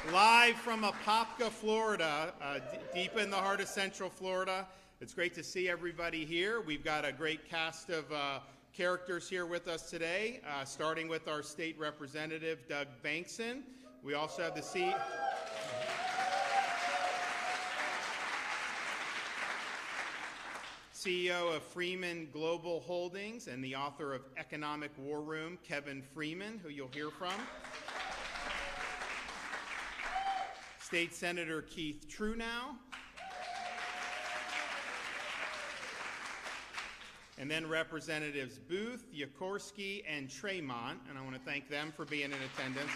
Live from Apopka, Florida, deep in the heart of Central Florida. It's great to see everybody here. We've got a great cast of characters here with us today, starting with our state representative, Doug Bankson. We also have the CEO of Freeman Global Holdings and the author of Economic War Room, Kevin Freeman, who you'll hear from. State Senator Keith Truenow. And then Representatives Booth, Yakorsky, and Tremont, and I want to thank them for being in attendance.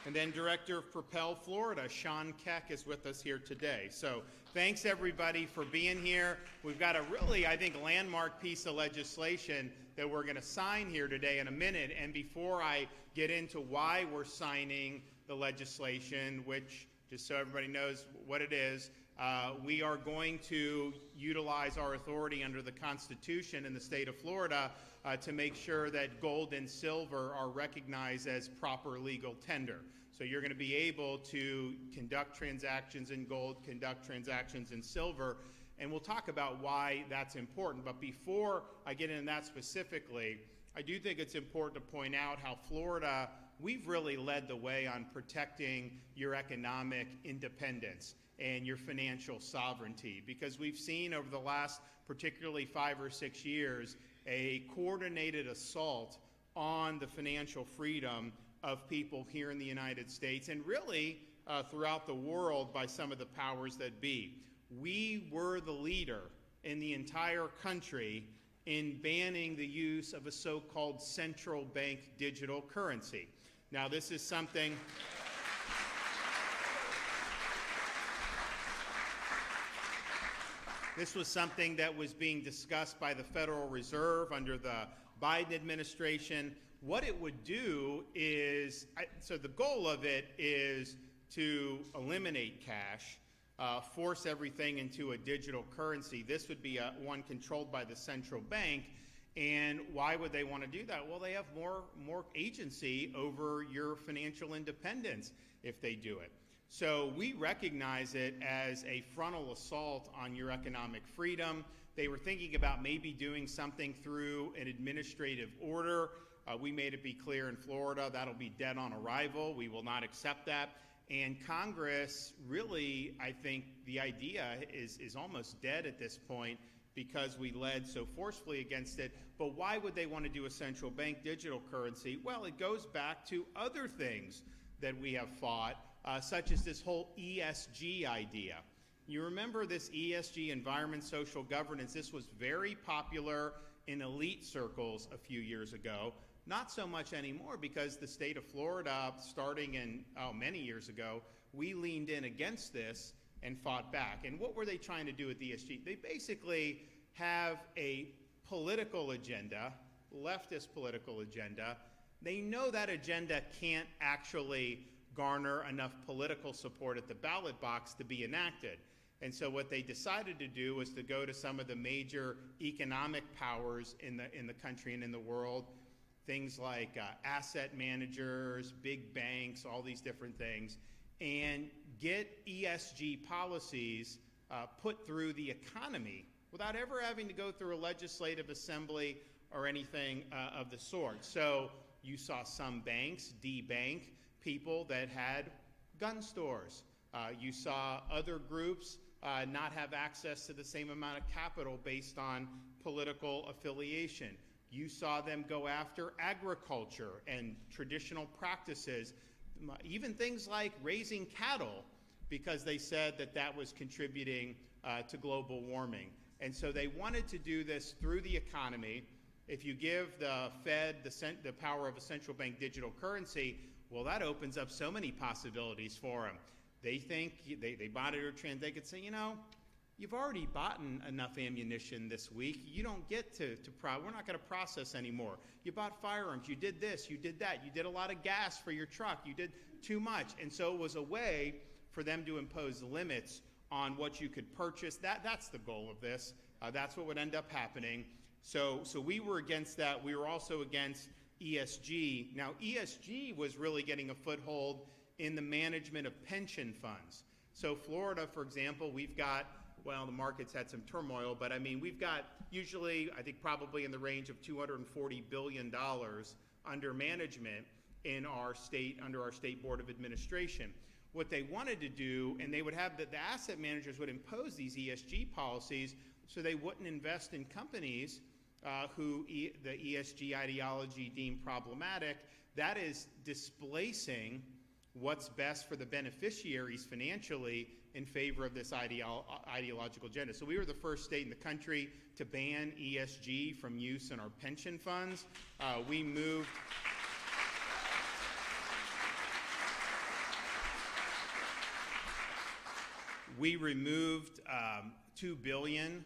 And then Director of Propel Florida, Sean Keck, is with us here today. So thanks, everybody, for being here. We've got a really, I think, landmark piece of legislation that we're going to sign here today in a minute. And before I get into why we're signing the legislation, which, just so everybody knows what it is, we are going to utilize our authority under the Constitution in the state of Florida to make sure that gold and silver are recognized as proper legal tender. So you're going to be able to conduct transactions in gold, conduct transactions in silver, and we'll talk about why that's important. But before I get into that specifically, I do think it's important to point out how Florida, we've really led the way on protecting your economic independence and your financial sovereignty, because we've seen over the last particularly 5 or 6 years a coordinated assault on the financial freedom of people here in the United States and really throughout the world by some of the powers that be. We were the leader in the entire country in banning the use of a so-called central bank digital currency. Now, this is something This was something that was being discussed by the Federal Reserve under the Biden administration. What it would do is, so the goal of it is to eliminate cash, force everything into a digital currency. This would be one controlled by the central bank. And why would they want to do that? Well, they have more agency over your financial independence if they do it. So we recognize it as a frontal assault on your economic freedom. They were thinking about maybe doing something through an administrative order. We made it be clear in Florida that'll be dead on arrival. We will not accept that. And Congress really, I think the idea is almost dead at this point because we led so forcefully against it. But why would they want to do a central bank digital currency? Well, it goes back to other things that we have fought, such as this whole ESG idea. You remember this ESG, environment, social governance. This was very popular in elite circles a few years ago. Not so much anymore because the state of Florida, starting in many years ago, we leaned in against this and fought back. And what were they trying to do with ESG? They basically have a political agenda, leftist political agenda. They know that agenda can't actually garner enough political support at the ballot box to be enacted. And so what they decided to do was to go to some of the major economic powers in the country and in the world, things like asset managers, big banks, all these different things, and get ESG policies put through the economy without ever having to go through a legislative assembly or anything of the sort. So you saw some banks debank people that had gun stores. You saw other groups not have access to the same amount of capital based on political affiliation. You saw them go after agriculture and traditional practices, even things like raising cattle, because they said that that was contributing to global warming. And so they wanted to do this through the economy. If you give the Fed the power of a central bank digital currency, well, that opens up so many possibilities for them. They think they monitor trends. They could say, you know, you've already bought enough ammunition this week. You don't get we're not going to process anymore. You bought firearms. You did this. You did that. You did a lot of gas for your truck. You did too much. And so it was a way for them to impose limits on what you could purchase. That's the goal of this. That's what would end up happening. So we were against that. We were also against ESG. Now, ESG was really getting a foothold in the management of pension funds. So Florida, for example, we've got, well, the market's had some turmoil, but I mean, we've got usually, I think probably in the range of $240 billion under management in our state, under our state board of administration. What they wanted to do, and they would have the asset managers would impose these ESG policies so they wouldn't invest in companies who the ESG ideology deemed problematic. That is displacing what's best for the beneficiaries financially in favor of this ideological agenda. So we were the first state in the country to ban ESG from use in our pension funds. We removed $2 billion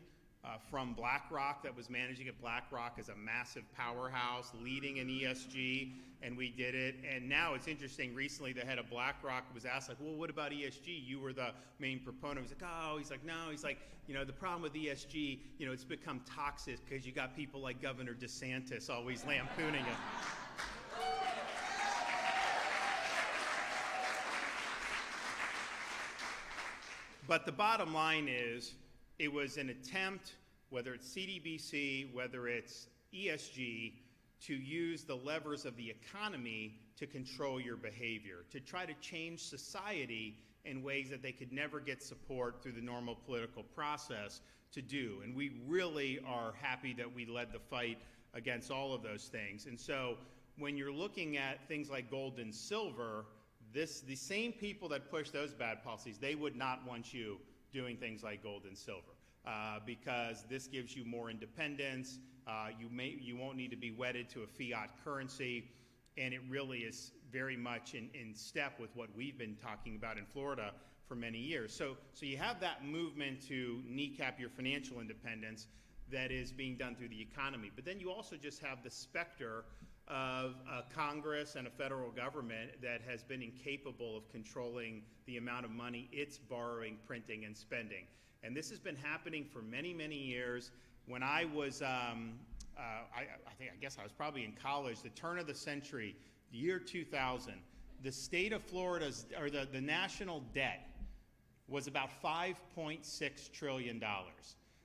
from BlackRock that was managing it. BlackRock is a massive powerhouse leading in ESG, and we did it. And now it's interesting, recently the head of BlackRock was asked, like, well, what about ESG? You were the main proponent. He's like, oh, he's like, no. He's like, you know, the problem with ESG, you know, it's become toxic because you got people like Governor DeSantis always lampooning it. But the bottom line is, it was an attempt, whether it's CDBC, whether it's ESG, to use the levers of the economy to control your behavior, to try to change society in ways that they could never get support through the normal political process to do. And we really are happy that we led the fight against all of those things. And so when you're looking at things like gold and silver, the same people that push those bad policies, they would not want you doing things like gold and silver, because this gives you more independence. You won't need to be wedded to a fiat currency, and it really is very much in step with what we've been talking about in Florida for many years. So you have that movement to kneecap your financial independence that is being done through the economy. But then you also just have the specter of a Congress and a federal government that has been incapable of controlling the amount of money it's borrowing, printing, and spending. And this has been happening for many, many years. When I was, I guess I was probably in college, the turn of the century, the year 2000, the state of Florida's, or the national debt was about $5.6 trillion.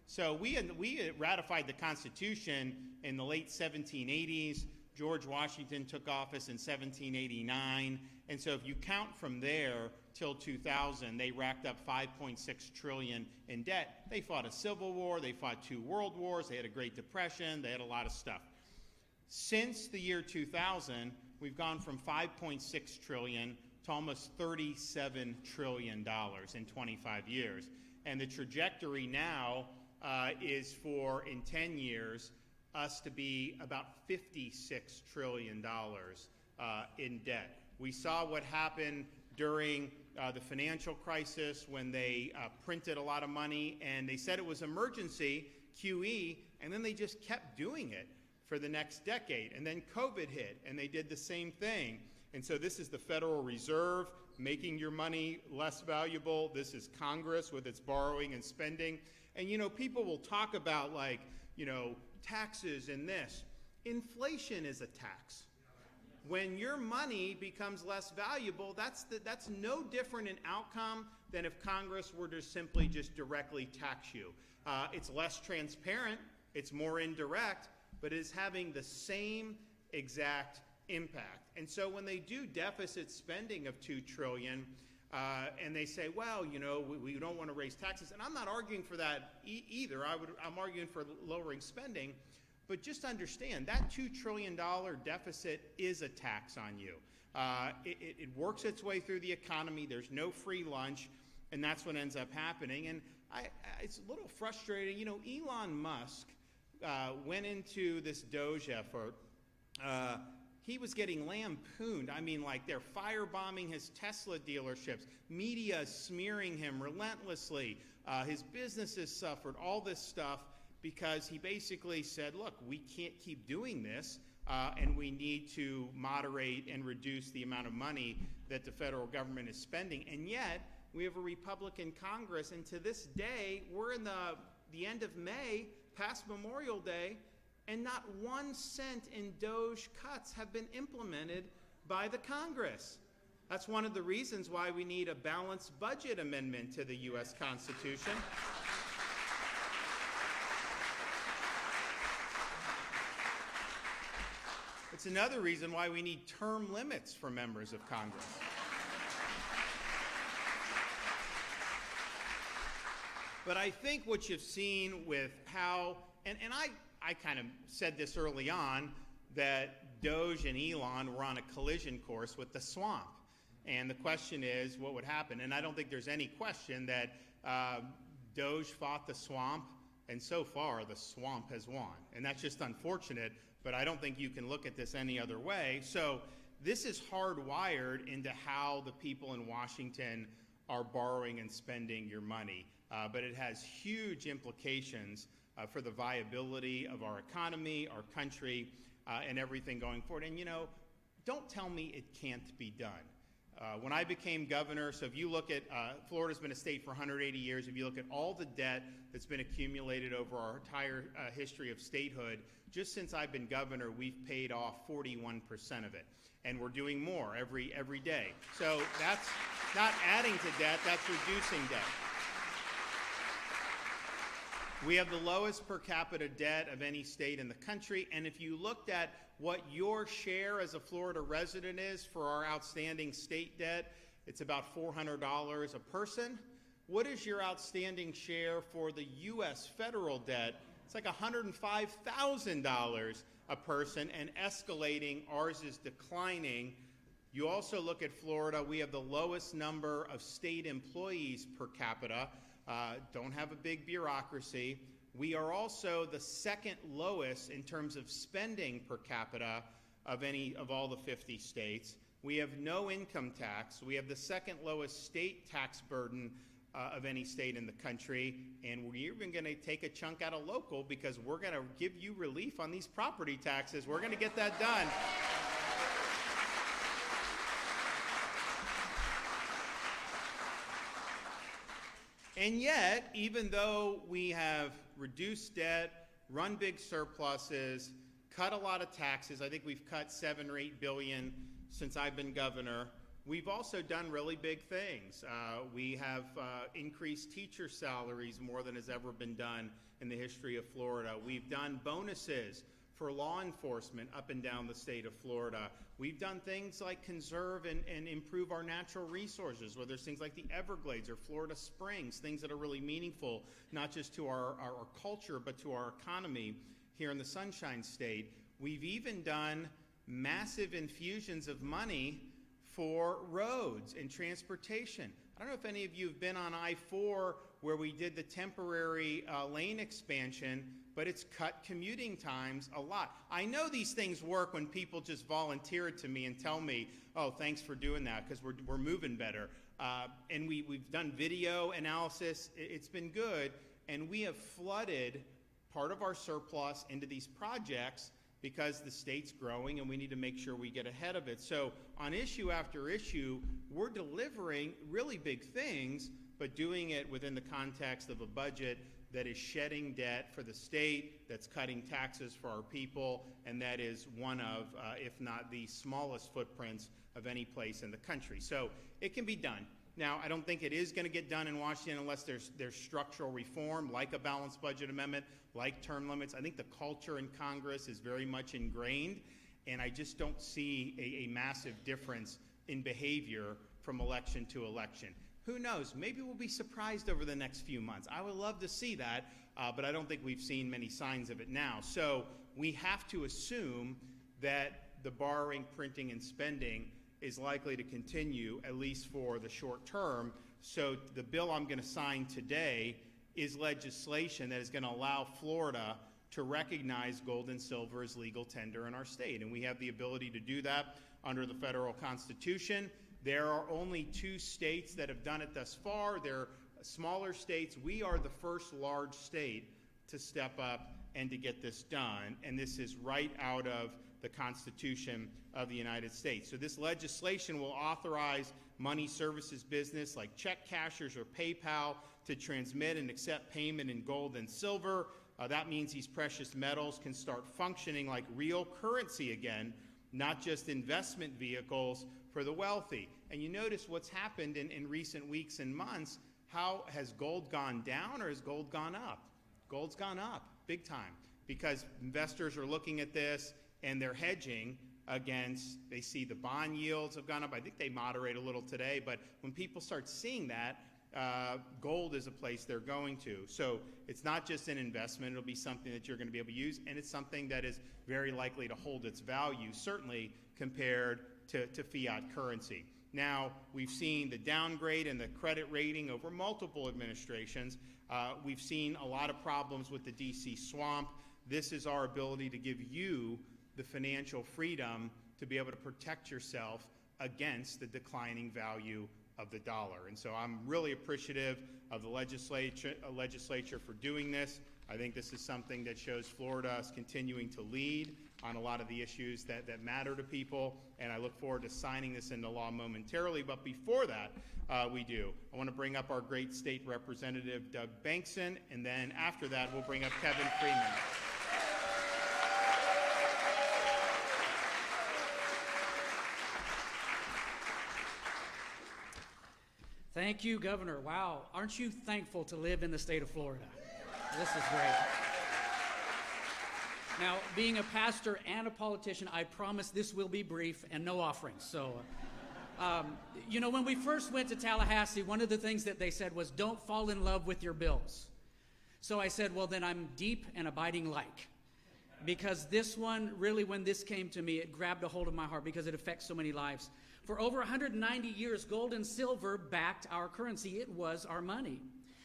So we ratified the Constitution in the late 1780s. George Washington took office in 1789, and so if you count from there till 2000, they racked up $5.6 trillion in debt. They fought a civil war, they fought 2 world wars, they had a Great Depression, they had a lot of stuff. Since the year 2000, we've gone from $5.6 trillion to almost $37 trillion in 25 years. And the trajectory now is for, in 10 years, us to be about $56 trillion in debt. We saw what happened during the financial crisis when they printed a lot of money, and they said it was emergency, QE, and then they just kept doing it for the next decade. And then COVID hit, and they did the same thing. And so this is the Federal Reserve making your money less valuable. This is Congress with its borrowing and spending. And, you know, people will talk about, like, you know, taxes and this. Inflation is a tax. When your money becomes less valuable, that's no different in outcome than if Congress were to simply just directly tax you. It's less transparent, it's more indirect, but it is having the same exact impact. And so when they do deficit spending of $2 trillion, and they say, well, you know, we don't want to raise taxes, and I'm not arguing for that either. I'm arguing for lowering spending. But just understand, that $2 trillion deficit is a tax on you. It works its way through the economy. There's no free lunch, and that's what ends up happening. And it's a little frustrating. You know, Elon Musk went into this Doge effort. He was getting lampooned. I mean, like, they're firebombing his Tesla dealerships. Media smearing him relentlessly. His businesses suffered, all this stuff, because he basically said, look, we can't keep doing this, and we need to moderate and reduce the amount of money that the federal government is spending. And yet, we have a Republican Congress, and to this day, we're in the end of May, past Memorial Day, and not 1 cent in Doge cuts have been implemented by the Congress. That's one of the reasons why we need a balanced budget amendment to the U.S. Constitution. It's another reason why we need term limits for members of Congress. But I think what you've seen with how, and I kind of said this early on, that Doge and Elon were on a collision course with the swamp. And the question is, what would happen? And I don't think there's any question that Doge fought the swamp, and so far the swamp has won. And that's just unfortunate, but I don't think you can look at this any other way. So this is hardwired into how the people in Washington are borrowing and spending your money. But it has huge implications for the viability of our economy, our country, and everything going forward. And, you know, don't tell me it can't be done. When I became governor, so if you look at, Florida's been a state for 180 years, if you look at all the debt that's been accumulated over our entire history of statehood, just since I've been governor, we've paid off 41% of it. And we're doing more every day. So that's not adding to debt, that's reducing debt. We have the lowest per capita debt of any state in the country, and if you looked at what your share as a Florida resident is for our outstanding state debt, it's about $400 a person. What is your outstanding share for the U.S. federal debt? It's like $105,000 a person and escalating. Ours is declining. You also look at Florida, we have the lowest number of state employees per capita. Don't have a big bureaucracy. We are also the second lowest in terms of spending per capita of all the 50 states. We have no income tax. We have the second lowest state tax burden of any state in the country. And we're even going to take a chunk out of local because we're going to give you relief on these property taxes. We're going to get that done. And yet, even though we have reduced debt, run big surpluses, cut a lot of taxes, I think we've cut $7 or $8 billion since I've been governor, we've also done really big things. We have increased teacher salaries more than has ever been done in the history of Florida. We've done bonuses for law enforcement up and down the state of Florida. We've done things like conserve and improve our natural resources, whether it's things like the Everglades or Florida Springs, things that are really meaningful, not just to our culture, but to our economy here in the Sunshine State. We've even done massive infusions of money for roads and transportation. I don't know if any of you have been on I-4 where we did the temporary lane expansion, but it's cut commuting times a lot. I know these things work when people just volunteer it to me and tell me, oh, thanks for doing that, because we're moving better. And we've done video analysis. It's been good. And we have flooded part of our surplus into these projects because the state's growing and we need to make sure we get ahead of it. So on issue after issue, we're delivering really big things, but doing it within the context of a budget that is shedding debt for the state, that's cutting taxes for our people, and that is one of, if not the smallest footprints of any place in the country. So it can be done. Now, I don't think it is going to get done in Washington unless there's structural reform, like a balanced budget amendment, like term limits. I think the culture in Congress is very much ingrained, and I just don't see a massive difference in behavior from election to election. Who knows? Maybe we'll be surprised over the next few months. I would love to see that, but I don't think we've seen many signs of it now. So we have to assume that the borrowing, printing, and spending is likely to continue, at least for the short term. So the bill I'm going to sign today is legislation that is going to allow Florida to recognize gold and silver as legal tender in our state. And we have the ability to do that under the federal Constitution. There are only 2 states that have done it thus far. They're smaller states. We are the first large state to step up and to get this done. And this is right out of the Constitution of the United States. So this legislation will authorize money services business like check cashers or PayPal to transmit and accept payment in gold and silver. That means these precious metals can start functioning like real currency again, not just investment vehicles for the wealthy. And you notice what's happened in recent weeks and months. How has gold gone down or has gold gone up? Gold's gone up big time because investors are looking at this and they're hedging against, they see the bond yields have gone up. I think they moderate a little today, but when people start seeing that, gold is a place they're going to. So it's not just an investment, it'll be something that you're going to be able to use, and it's something that is very likely to hold its value, certainly compared to fiat currency. Now, we've seen the downgrade in the credit rating over multiple administrations. We've seen a lot of problems with the DC swamp. This is our ability to give you the financial freedom to be able to protect yourself against the declining value of the dollar. And so I'm really appreciative of the legislature for doing this. I think this is something that shows Florida is continuing to lead on a lot of the issues that matter to people, and I look forward to signing this into law momentarily. But before that, I want to bring up our great state representative, Doug Bankson, and then after that, we'll bring up Kevin Freeman. Thank you, Governor. Wow, aren't you thankful to live in the state of Florida? This is great. Now, being a pastor and a politician, I promise this will be brief and no offerings. So, when we first went to Tallahassee, one of the things that they said was, don't fall in love with your bills. So I said, well, then I'm deep and abiding like. Because this one, really, when this came to me, it grabbed a hold of my heart because it affects so many lives. For over 190 years, gold and silver backed our currency. It was our money.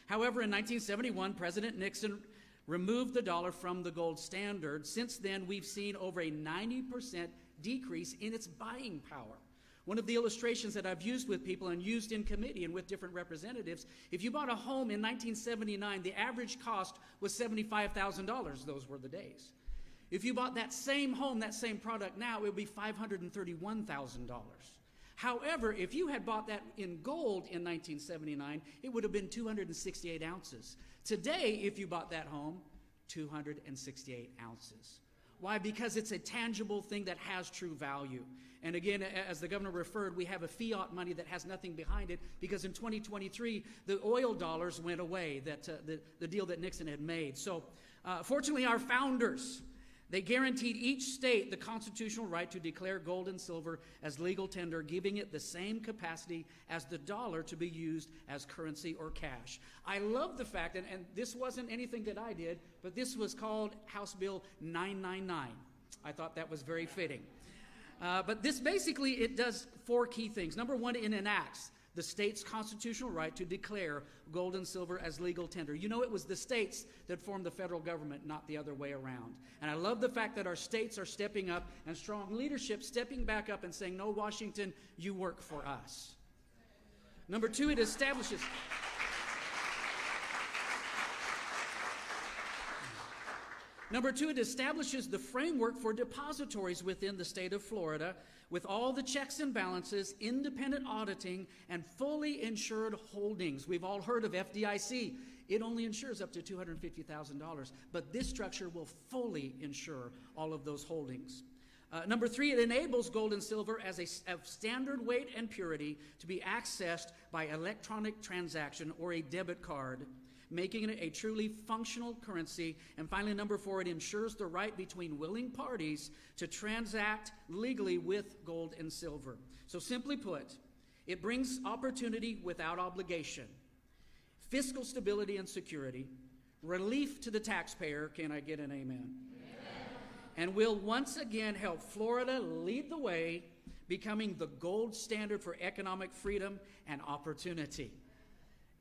However, in 1971, President Nixon removed the dollar from the gold standard. Since then, we've seen over a 90% decrease in its buying power. One of the illustrations that I've used with people and used in committee and with different representatives, if you bought a home in 1979, the average cost was $75,000. Those were the days. If you bought that same home, that same product now, it would be $531,000. However, if you had bought that in gold in 1979, it would have been 268 ounces. Today, if you bought that home, 268 ounces. Why? Because it's a tangible thing that has true value. And again, as the governor referred, we have a fiat money that has nothing behind it because in 2023, the oil dollars went away, the deal that Nixon had made. So fortunately, our founders, they guaranteed each state the constitutional right to declare gold and silver as legal tender, giving it the same capacity as the dollar to be used as currency or cash. I love the fact, and this wasn't anything that I did, but this was called House Bill 999. I thought that was very fitting. But this basically, it does four key things. Number one, it enacts the state's constitutional right to declare gold and silver as legal tender. You know, it was the states that formed the federal government, not the other way around. And I love the fact that our states are stepping up and strong leadership stepping back up and saying, no, Washington, you work for us. Number two, it establishes... Number two, it establishes the framework for depositories within the state of Florida with all the checks and balances, independent auditing, and fully insured holdings. We've all heard of FDIC. It only insures up to $250,000, but this structure will fully insure all of those holdings. Number three, it enables gold and silver as a standard weight and purity to be accessed by electronic transaction or a debit card, making it a truly functional currency. And finally, number four, it ensures the right between willing parties to transact legally with gold and silver. So simply put, it brings opportunity without obligation, fiscal stability and security, relief to the taxpayer. Can I get an amen? And will once again help Florida lead the way, becoming the gold standard for economic freedom and opportunity.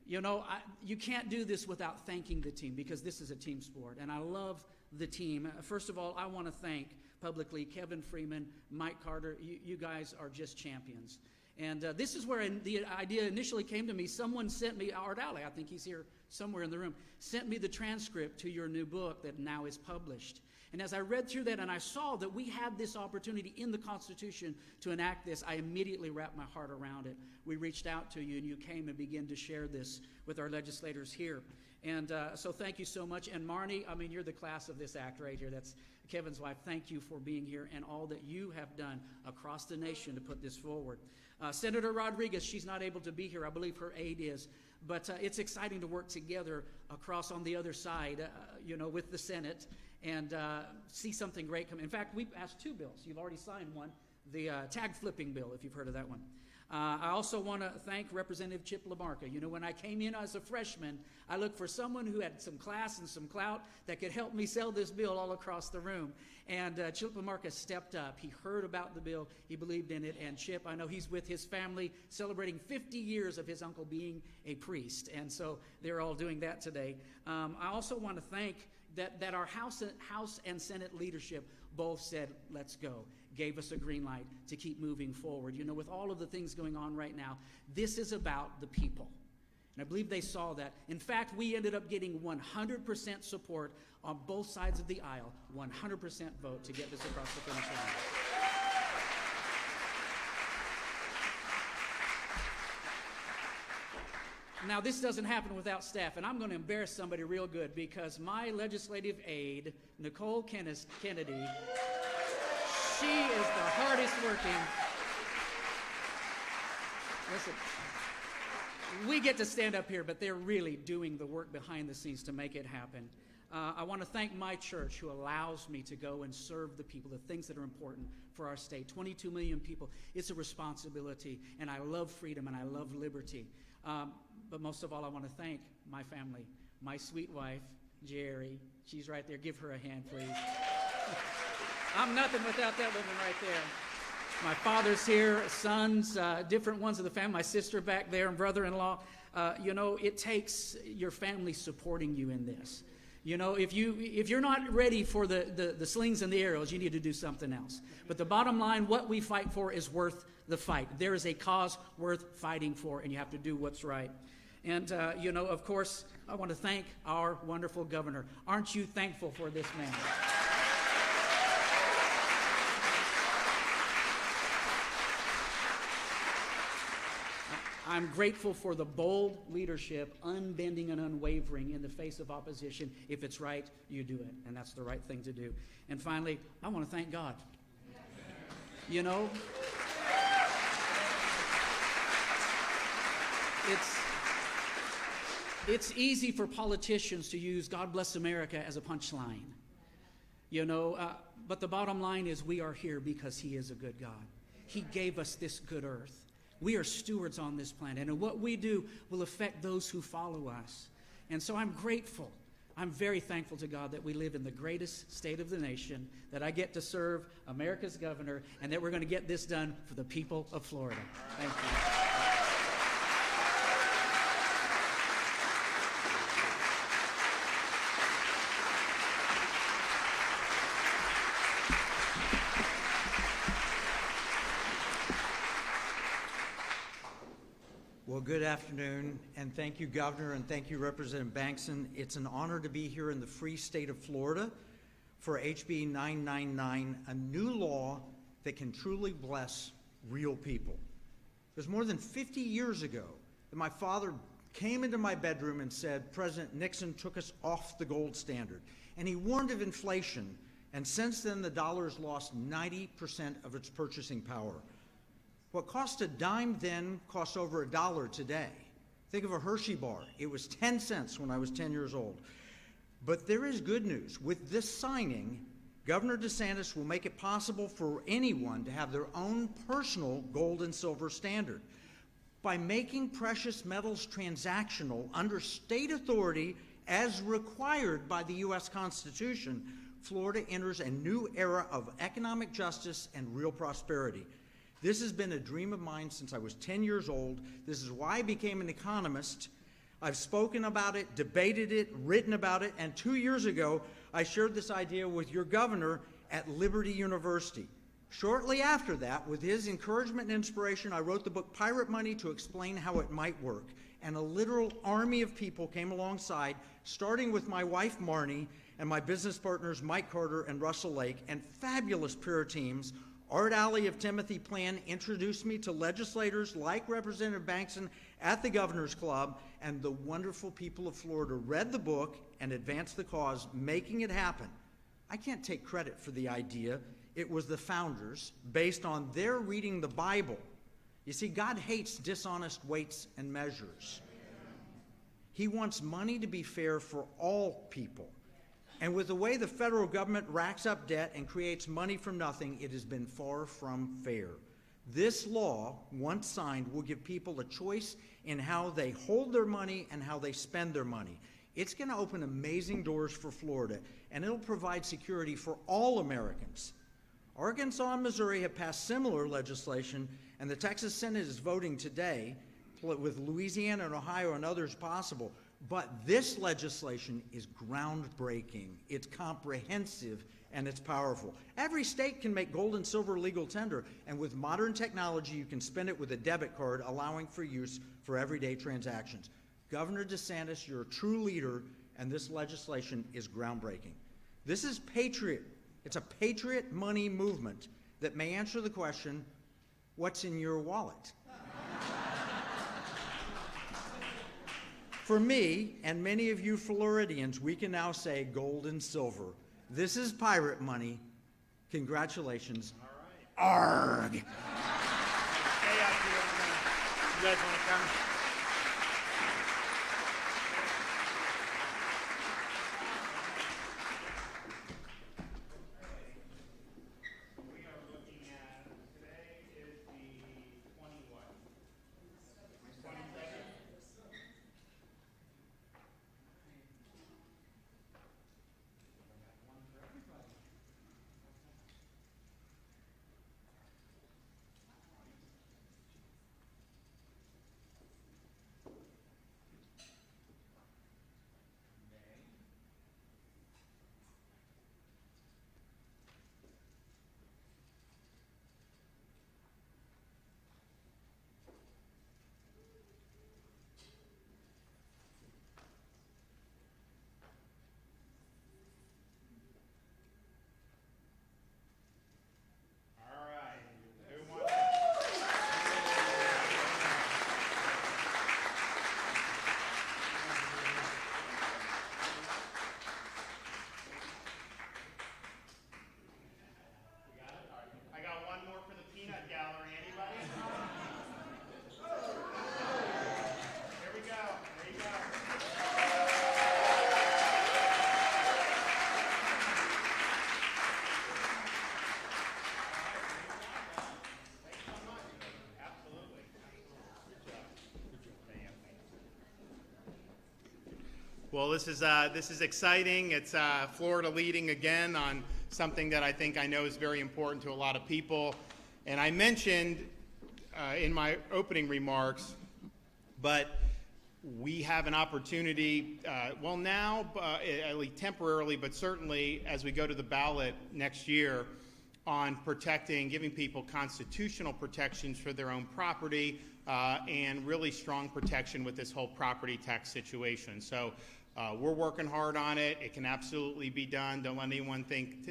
You know, you can't do this without thanking the team because this is a team sport, and I love the team. First of all, I want to thank publicly Kevin Freeman, Mike Carter. You guys are just champions. And this is where the idea initially came to me. Someone sent me, Art Alley, I think he's here somewhere in the room, sent me the transcript to your new book that now is published. And as I read through that and I saw that we had this opportunity in the Constitution to enact this, I immediately wrapped my heart around it. We reached out to you and you came and began to share this with our legislators here. And so thank you so much. And Marnie, I mean, you're the class of this act right here. That's Kevin's wife. Thank you for being here and all that you have done across the nation to put this forward. Senator Rodriguez, she's not able to be here. I believe her aide is. But it's exciting to work together across on the other side, with the Senate and see something great come. In fact, we passed 2 bills. You've already signed one, the tag flipping bill, if you've heard of that one. I also want to thank Representative Chip LaMarca. You know, when I came in as a freshman, I looked for someone who had some class and some clout that could help me sell this bill all across the room. And Chip LaMarca stepped up. He heard about the bill. He believed in it. And Chip, I know he's with his family celebrating 50 years of his uncle being a priest. And so they're all doing that today. I also want to thank that our House and Senate leadership both said, let's go. Gave us a green light to keep moving forward. You know, with all of the things going on right now, this is about the people. And I believe they saw that. In fact, we ended up getting 100% support on both sides of the aisle, 100% vote to get this across the finish line. Now, this doesn't happen without staff, and I'm going to embarrass somebody real good because my legislative aide, Nicole Kennedy, she is the hardest working. Listen, we get to stand up here, but they're really doing the work behind the scenes to make it happen. I want to thank my church who allows me to go and serve the people, the things that are important for our state. 22 million people. It's a responsibility, and I love freedom and I love liberty. But most of all, I want to thank my family, my sweet wife, Jerry. She's right there. Give her a hand, please. I'm nothing without that woman right there. My father's here, sons, different ones of the family, my sister back there, and brother-in-law. It takes your family supporting you in this. You know, if you're not ready for the slings and the arrows, you need to do something else. But the bottom line, what we fight for is worth the fight. There is a cause worth fighting for, and you have to do what's right. And, of course, I want to thank our wonderful governor. Aren't you thankful for this man? I'm grateful for the bold leadership, unbending and unwavering in the face of opposition. If it's right, you do it, and that's the right thing to do. And finally, I want to thank God. You know, it's easy for politicians to use God bless America as a punchline. But the bottom line is we are here because he is a good God. He gave us this good earth. We are stewards on this planet, and what we do will affect those who follow us. And so I'm grateful. I'm very thankful to God that we live in the greatest state of the nation, that I get to serve America's governor, and that we're going to get this done for the people of Florida. Thank you. Well, good afternoon, and thank you, Governor, and thank you, Representative Bankson. It's an honor to be here in the free state of Florida for HB 999, a new law that can truly bless real people. It was more than 50 years ago that my father came into my bedroom and said, President Nixon took us off the gold standard, and he warned of inflation, and since then the dollar has lost 90% of its purchasing power. What cost a dime then costs over $1 today. Think of a Hershey bar. It was 10 cents when I was 10 years old. But there is good news. With this signing, Governor DeSantis will make it possible for anyone to have their own personal gold and silver standard. By making precious metals transactional under state authority as required by the U.S. Constitution, Florida enters a new era of economic justice and real prosperity. This has been a dream of mine since I was 10 years old. This is why I became an economist. I've spoken about it, debated it, written about it, and 2 years ago, I shared this idea with your governor at Liberty University. Shortly after that, with his encouragement and inspiration, I wrote the book Pirate Money to explain how it might work. And a literal army of people came alongside, starting with my wife, Marnie, and my business partners, Mike Carter and Russell Lake, and fabulous prayer teams, Art Alley of Timothy Plan introduced me to legislators like Representative Bankson at the Governor's Club, and the wonderful people of Florida read the book and advanced the cause, making it happen. I can't take credit for the idea. It was the founders, based on their reading the Bible. You see, God hates dishonest weights and measures. He wants money to be fair for all people. And with the way the federal government racks up debt and creates money from nothing, it has been far from fair. This law, once signed, will give people a choice in how they hold their money and how they spend their money. It's going to open amazing doors for Florida, and it'll provide security for all Americans. Arkansas and Missouri have passed similar legislation, and the Texas Senate is voting today, with Louisiana and Ohio and others possible. But this legislation is groundbreaking. It's comprehensive, and it's powerful. Every state can make gold and silver legal tender, and with modern technology, you can spend it with a debit card, allowing for use for everyday transactions. Governor DeSantis, you're a true leader, and this legislation is groundbreaking. This is patriot. It's a patriot money movement that may answer the question, what's in your wallet? For me, and many of you Floridians, we can now say gold and silver. This is pirate money. Congratulations. All right. Arg! Stay up here. You guys want to come? We are looking at, today is the 20 what? 22nd? Well, this is exciting. It's Florida leading again on something that I know is very important to a lot of people. And I mentioned in my opening remarks, but we have an opportunity, well now, at least temporarily, but certainly as we go to the ballot next year, on protecting, giving people constitutional protections for their own property, and really strong protection with this whole property tax situation. So we're working hard on it. It can absolutely be done. Don't let anyone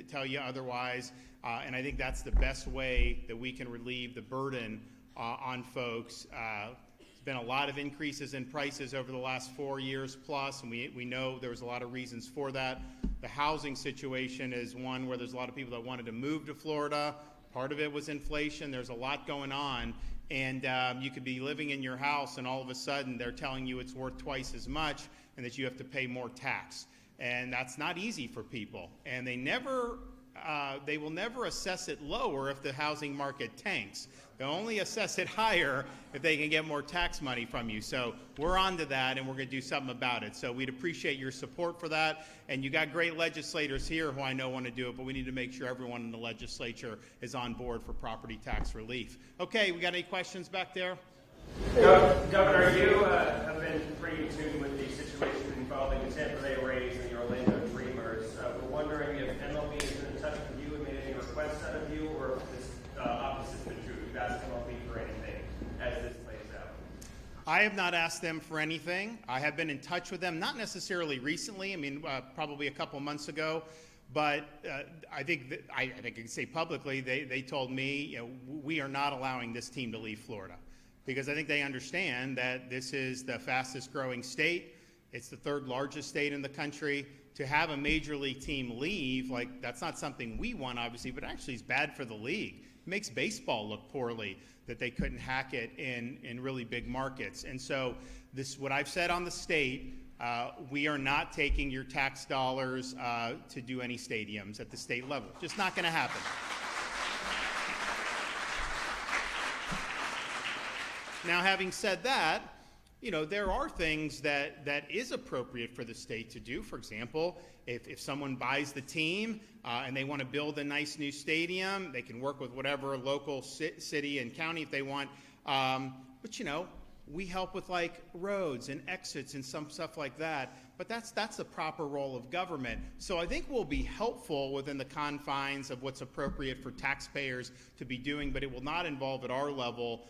tell you otherwise. And I think that's the best way that we can relieve the burden on folks. There's been a lot of increases in prices over the last 4 years plus, and we know there was a lot of reasons for that. The housing situation is one where there's a lot of people that wanted to move to Florida. Part of it was inflation. There's a lot going on. And you could be living in your house, and all of a sudden they're telling you it's worth twice as much and that you have to pay more tax. And that's not easy for people. And they will never assess it lower if the housing market tanks. They'll only assess it higher if they can get more tax money from you. So we're on to that, and we're going to do something about it. So we'd appreciate your support for that. And you got great legislators here who I know want to do it, but we need to make sure everyone in the legislature is on board for property tax relief. Okay, we got any questions back there? Governor, you have been pretty in tune with the situation involving the Tampa Bay Rays and the Orlando Dreamers. We're wondering if MLB has been in touch with you and made any requests out of you, or if this opposite's been true. You've asked MLB for anything as this plays out. I have not asked them for anything. I have been in touch with them, not necessarily recently. I mean, probably a couple months ago, But I think I can say publicly, they told me, we are not allowing this team to leave Florida, because I think they understand that this is the fastest growing state. It's the third largest state in the country. To have a major league team leave, like, that's not something we want, obviously, but actually is bad for the league. It makes baseball look poorly that they couldn't hack it in really big markets. And so this, what I've said on the state, we are not taking your tax dollars to do any stadiums at the state level. Just not going to happen. Now, having said that, there are things that is appropriate for the state to do. For example, if someone buys the team and they want to build a nice new stadium, they can work with whatever local city and county if they want. But we help with like roads and exits and some stuff like that. But that's the proper role of government. So I think we'll be helpful within the confines of what's appropriate for taxpayers to be doing, but it will not involve at our level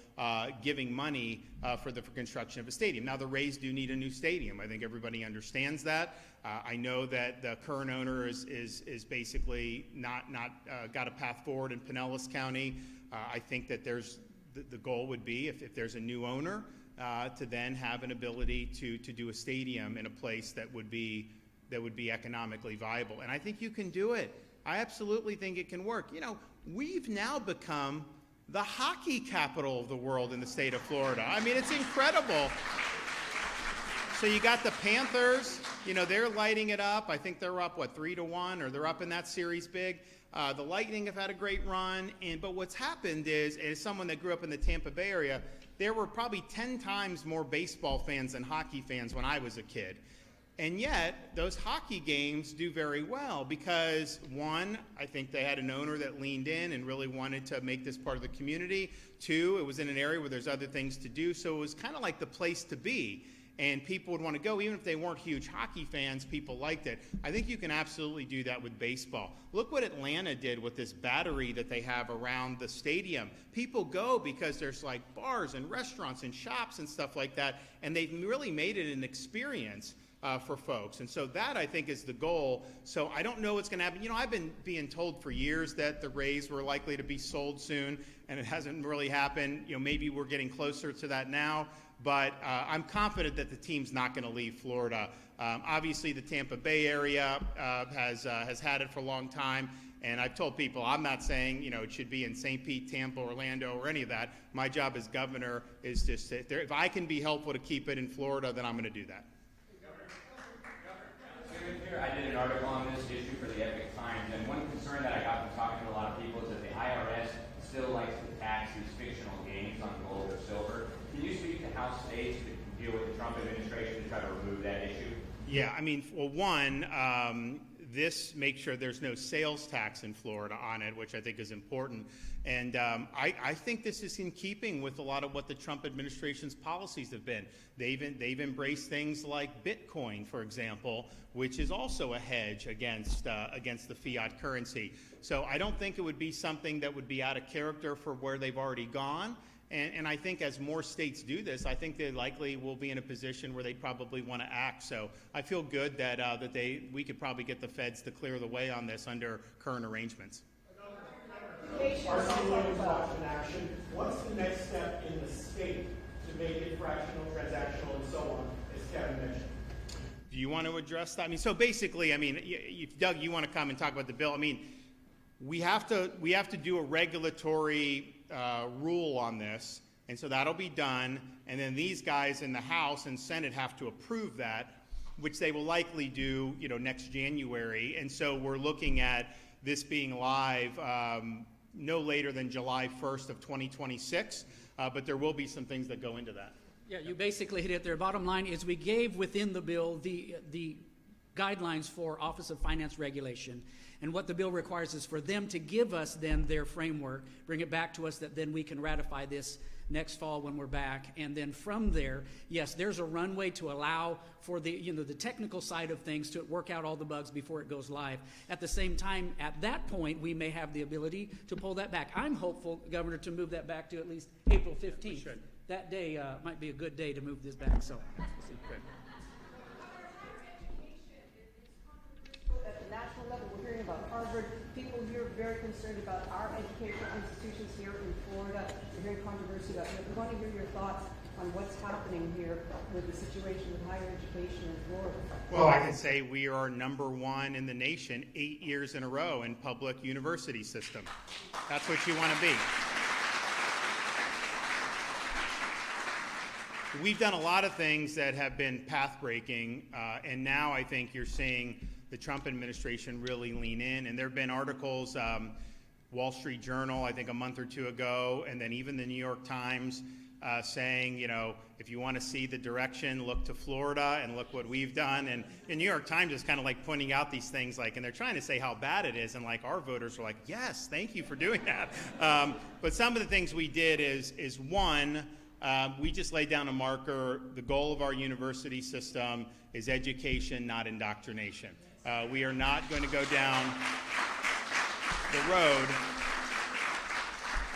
giving money for construction of a stadium. Now, the Rays do need a new stadium. I think everybody understands that. I know that the current owner is basically not got a path forward in Pinellas County. I think that the goal would be, if there's a new owner, to then have an ability to do a stadium in a place that would be economically viable. And I think you can do it. I absolutely think it can work. We've now become the hockey capital of the world in the state of Florida. I mean, it's incredible. So you got the Panthers, they're lighting it up. I think they're up, 3-1, or they're up in that series big. The Lightning have had a great run. But what's happened is, as someone that grew up in the Tampa Bay area, there were probably 10 times more baseball fans than hockey fans when I was a kid. And yet, those hockey games do very well because, one, I think they had an owner that leaned in and really wanted to make this part of the community. Two, it was in an area where there's other things to do, so it was kind of like the place to be. And people would want to go, even if they weren't huge hockey fans, people liked it. I think you can absolutely do that with baseball. Look what Atlanta did with this battery that they have around the stadium. People go because there's like bars and restaurants and shops and stuff like that, and they've really made it an experience for folks. And so that, I think, is the goal. So I don't know what's going to happen. I've been being told for years that the Rays were likely to be sold soon, and it hasn't really happened. Maybe we're getting closer to that now. But I'm confident that the team's not going to leave Florida. Obviously, the Tampa Bay area has had it for a long time. And I've told people, I'm not saying, it should be in St. Pete, Tampa, Orlando, or any of that. My job as governor is to sit there. If I can be helpful to keep it in Florida, then I'm going to do that. I did an article on this issue for the Epic Times, and one concern that I got from talking to a lot of people is that the IRS still likes to tax these fictional gains on gold or silver. Can you speak to how states could deal with the Trump administration to try to remove that issue? Yeah, well, one, this makes sure there's no sales tax in Florida on it, which I think is important. And I think this is in keeping with a lot of what the Trump administration's policies have been. They've embraced things like Bitcoin, for example, which is also a hedge against the fiat currency. So I don't think it would be something that would be out of character for where they've already gone. And I think as more states do this, I think they likely will be in a position where they probably want to act. So I feel good that we could probably get the feds to clear the way on this under current arrangements. Action. What's the next step in the state to make it fractional, transactional, and so on, as Kevin mentioned? Do you want to address that? So basically, if Doug, you want to come and talk about the bill. We have to do a regulatory rule on this, and so that'll be done. And then these guys in the House and Senate have to approve that, which they will likely do, next January. And so we're looking at this being live no later than July 1st of 2026. But there will be some things that go into that. Yeah, you basically hit it there. Bottom line is we gave within the bill the guidelines for Office of Finance Regulation. And what the bill requires is for them to give us then their framework, bring it back to us, that then we can ratify this next fall when we're back. And then from there, yes, there's a runway to allow for the technical side of things to work out all the bugs before it goes live. At the same time, at that point, we may have the ability to pull that back. I'm hopeful, Governor, to move that back to at least April 15th. That day might be a good day to move this back. So. At the national level, we're hearing about very concerned about our educational institutions here in Florida. We're hearing controversy about it. We want to hear your thoughts on what's happening here with the situation with higher education in Florida. Well, I can say we are #1 in the nation 8 years in a row in public university system. That's what you want to be. We've done a lot of things that have been path-breaking, and now I think you're seeing the Trump administration really lean in. And there have been articles, Wall Street Journal, I think a month or two ago, and then even the New York Times saying, you know, if you want to see the direction, look to Florida and look what we've done. And the New York Times is kind of like pointing out these things, like, and they're trying to say how bad it is, and like our voters are like, yes, thank you for doing that. But some of the things we did is one, we just laid down a marker. The goal of our university system is education, not indoctrination. We are not going to go down the road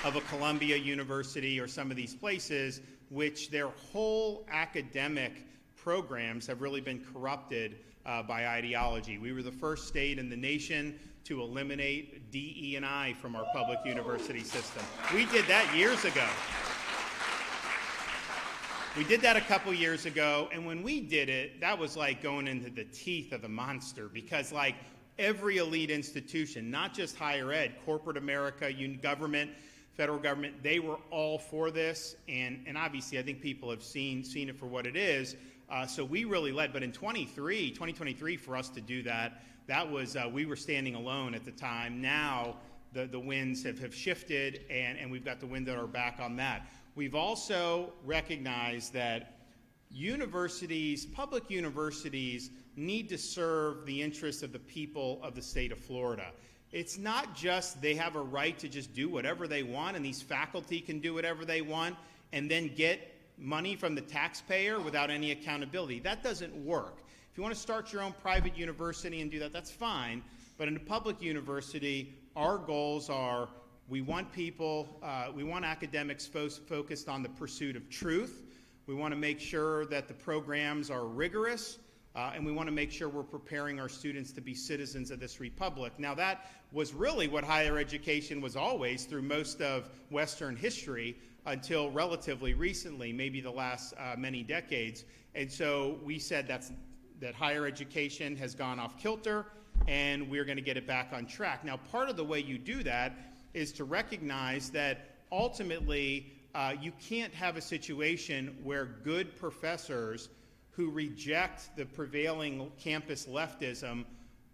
of a Columbia University or some of these places which their whole academic programs have really been corrupted by ideology. We were the first state in the nation to eliminate DE&I from our public university system. We did that years ago. We did that a couple years ago, and when we did it, that was like going into the teeth of the monster, because like every elite institution, not just higher ed, corporate America, government, federal government, they were all for this, and obviously I think people have seen it for what it is. So we really led, but in 2023, for us to do that, that was, we were standing alone at the time. Now the winds have shifted, and we've got the wind at our back on that. We've also recognized that universities, public universities, need to serve the interests of the people of the state of Florida. It's not just they have a right to just do whatever they want, and these faculty can do whatever they want and then get money from the taxpayer without any accountability. That doesn't work. If you want to start your own private university and do that, that's fine. But in a public university, our goals are, we want people, we want academics focused on the pursuit of truth. We want to make sure that the programs are rigorous, and we want to make sure we're preparing our students to be citizens of this republic. Now, that was really what higher education was always through most of Western history until relatively recently, maybe the last many decades. And so we said that higher education has gone off kilter, and we're going to get it back on track. Now, part of the way you do that is to recognize that ultimately you can't have a situation where good professors who reject the prevailing campus leftism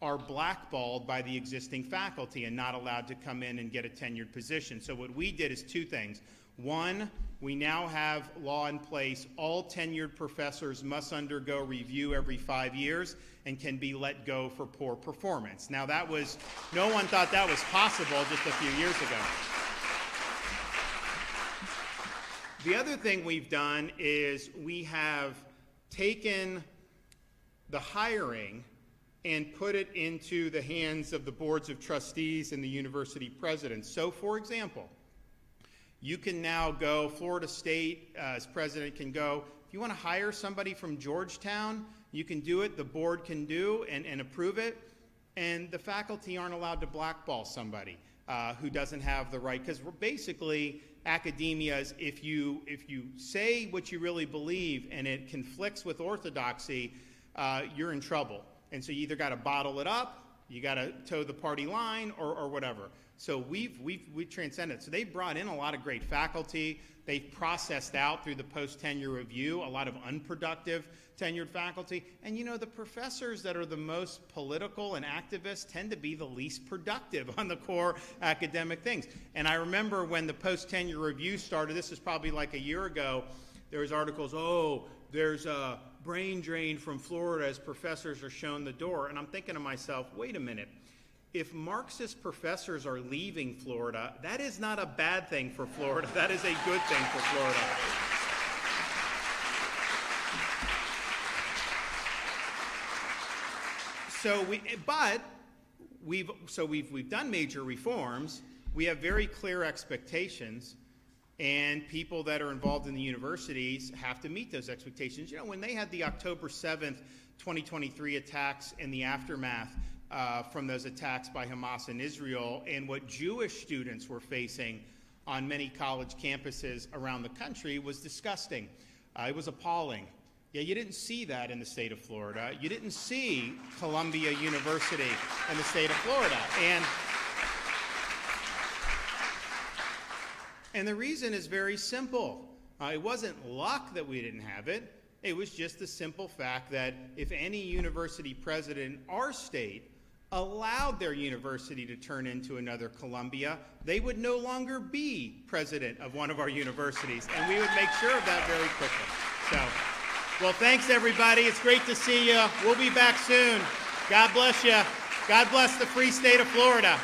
are blackballed by the existing faculty and not allowed to come in and get a tenured position. So what we did is two things. One, we now have law in place. All tenured professors must undergo review every 5 years and can be let go for poor performance. Now that was, no one thought that was possible just a few years ago. The other thing we've done is we have taken the hiring and put it into the hands of the boards of trustees and the university presidents. So for example, you can now go, Florida State as president can go, if you want to hire somebody from Georgetown, you can do it, the board can do and approve it, and the faculty aren't allowed to blackball somebody who doesn't have the right, because we're basically, academia is if you say what you really believe and it conflicts with orthodoxy, you're in trouble. And so you either got to bottle it up, you got to toe the party line, or whatever. So we've transcended. So they brought in a lot of great faculty. They've processed out through the post-tenure review a lot of unproductive tenured faculty. And you know, the professors that are the most political and activist tend to be the least productive on the core academic things. And I remember when the post-tenure review started, this is probably like a year ago, there was articles, oh, there's a brain drain from Florida as professors are shown the door. And I'm thinking to myself, wait a minute. If Marxist professors are leaving Florida, that is not a bad thing for Florida. That is a good thing for Florida. So we've done major reforms. We have very clear expectations, and people that are involved in the universities have to meet those expectations. You know, when they had the October 7th, 2023 attacks and the aftermath, from those attacks by Hamas in Israel and what Jewish students were facing on many college campuses around the country was disgusting. It was appalling. Yeah, you didn't see that in the state of Florida. You didn't see Columbia University in the state of Florida. And the reason is very simple. It wasn't luck that we didn't have it. It was just the simple fact that if any university president in our state allowed their university to turn into another Columbia, they would no longer be president of one of our universities, and we would make sure of that very quickly. So, well, thanks, everybody. It's great to see you. We'll be back soon. God bless you. God bless the free state of Florida.